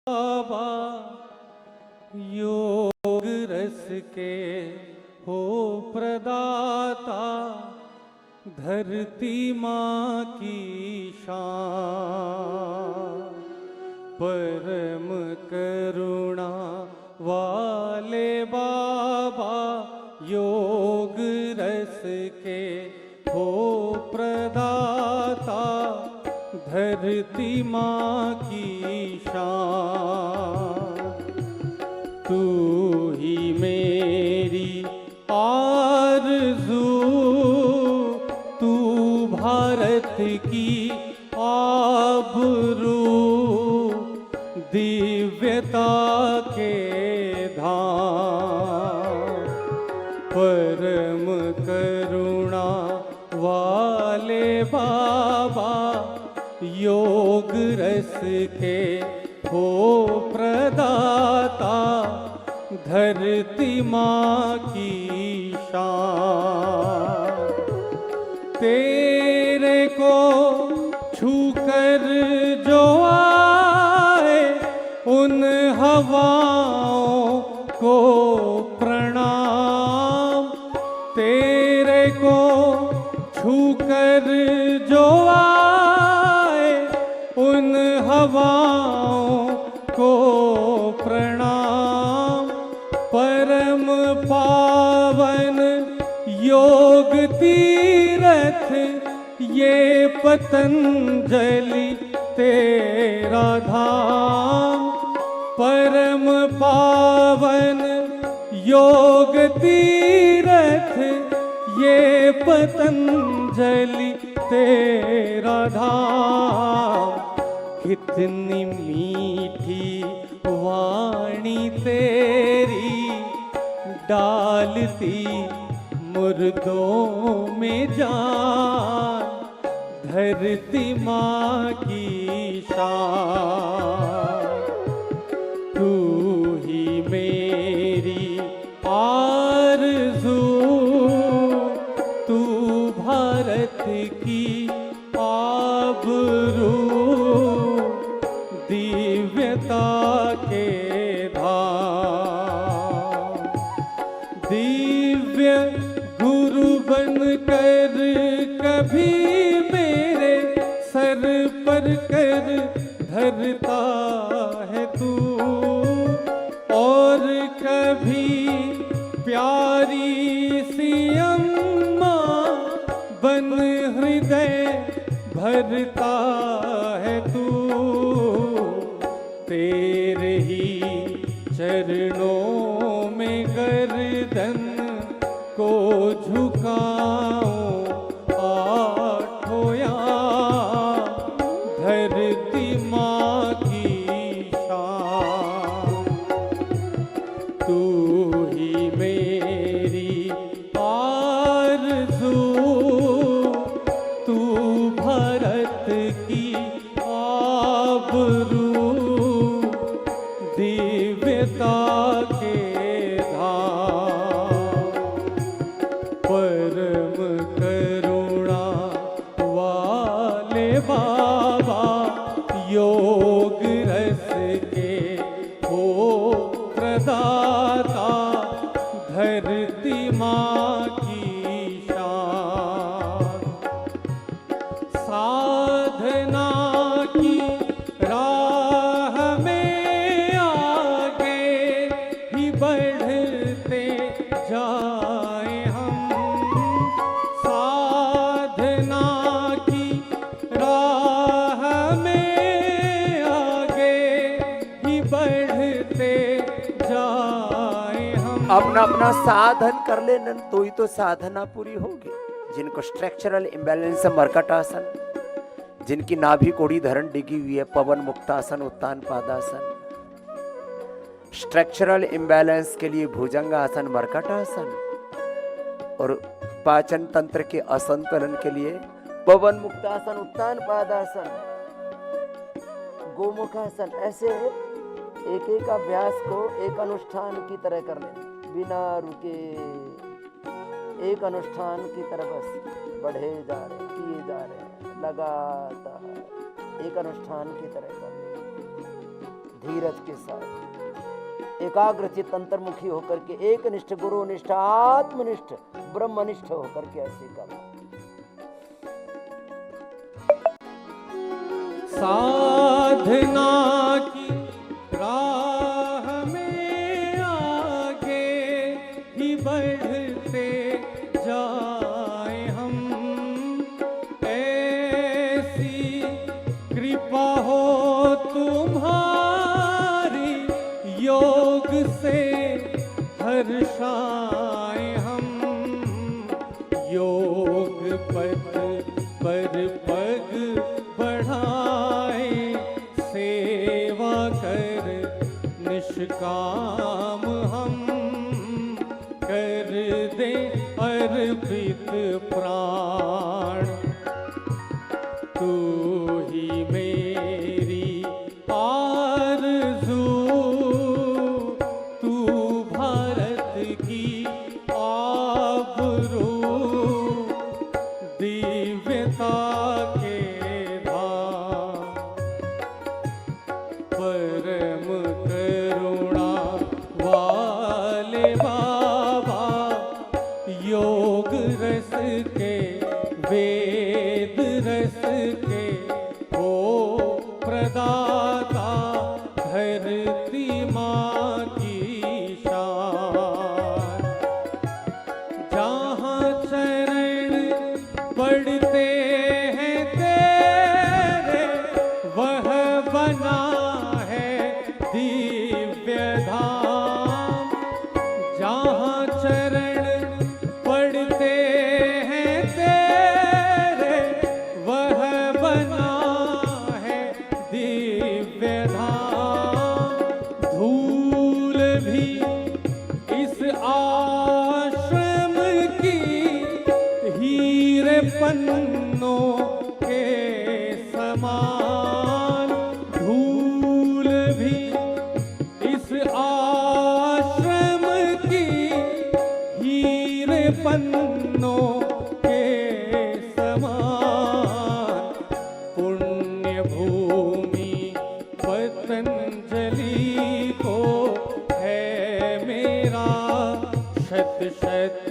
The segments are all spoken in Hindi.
बाबा योग रस के हो प्रदाता, धरती माँ की शान। परम करुणा वाले बाबा योग रस के हो प्रदाता, धरती माँ की शान। तू ही मेरी आरज़ू, तू भारत की आबरू, दिव्यता के धाम। परम करुणा वाले बाबा योग रस के हो प्रदाता, धरती माँ की शान। तेरे को छूकर जो आए, उन हवाओं को प्रणाम। तेरे को छूकर जो आए, उन हवाओं को प्रणाम। परम पावन योग तीरथ ये पतंजलि तेरा धाम। परम पावन योग तीरथ ये पतंजलि तेरा धाम। कितनी मीठी वाणी तेरी, डालती मुर्दों में जान, धरती माँ की शान। तू ही मेरी आरज़ू, तू भारत की आबरू, दिव्यता के धाम। दिव्य गुरु बनकर कभी मेरे सर पर कर धरता है तू, और कभी प्यारी सी अम्मा बन हृदय भरता है तू। तेरे ही चरणों में गर्दन को झुकाऊं आठों याम, धरती माँ की शान। तू ही मेरी आरज़ू, तू भारत की आबरू, दिव्यता के धाम। परम करुणा वाले बाबा योग रस के हो प्रदाता, धरती माँ की शान। साधना की राह में आगे ही बढ़ते जाए हम। साधना की राह में आगे ही बढ़ते जाए हम। अपना अपना साधन कर लेना तो ही तो साधना पूरी होगी। जिनको स्ट्रक्चरल इम्बैलेंस है मर्कटासन, जिनकी नाभि कोड़ी धरण डिगी हुई है पवन मुक्तासन उत्तान पादासन। स्ट्रक्चरल इम्बैलेंस के लिए भुजंगासन मर्कटासन, और पाचन तंत्र के असंतुलन के लिए पवन मुक्तासन उत्तान पादासन गोमुखासन। ऐसे एक एक अभ्यास को एक अनुष्ठान की तरह कर लेना, बिना रुके एक अनुष्ठान की तरह बस बढ़े जा रहे, किए जा रहे, लगातार एक अनुष्ठान की तरह कर। धीरज के साथ एकाग्रचित अंतर्मुखी होकर के एकनिष्ठ गुरुनिष्ठ आत्मनिष्ठ ब्रह्मनिष्ठ होकर के ऐसे करना। साधना की राह में आगे ही बढ़ते जाए हम, ऐसी कृपा हो तुम्हारी योग से हर्षाए हम, योग पद पर पग बढ़ाए, सेवा कर निष्काम हम, कर दे अर्पित प्राण। तू ही मेरी आरज़ू, तू भारत की आबरू, दिव्यता के धाम, परम करुणा वाले बाबा, योग रस के वेद रस के हो प्रदाता, धरती माँ की शान। जहाँ चरण पढ़ते हैं तेरे, वह बना है दिव्य धाम। जहाँ चरण पढ़ते हैं तेरे, वह बना है दिव्य धाम। धूल भी इस आश्रम की हीरे पन्नों के समान, धूल भी इस आश्रम की हीरे पन्नों के समान। पुण्य भूमि पतंजलि को है मेरा शत शत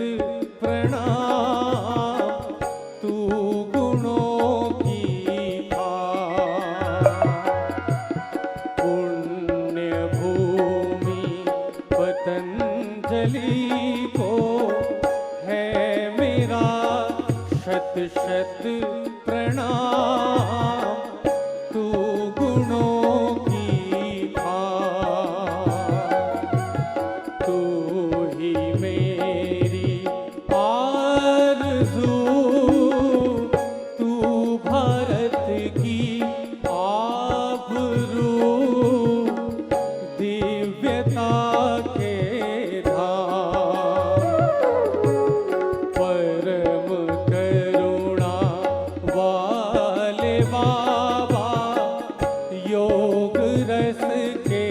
प्रणाम। तू गुणों की खान, पुण्य भूमि पतंजलि को है मेरा शत शत प्रणाम। तू गुणों की खान, तू ही मेरी आरज़ू, तू भारत की आबरू, दिव्यता के धाम, परम करुणा वाले बाबा, योग रस के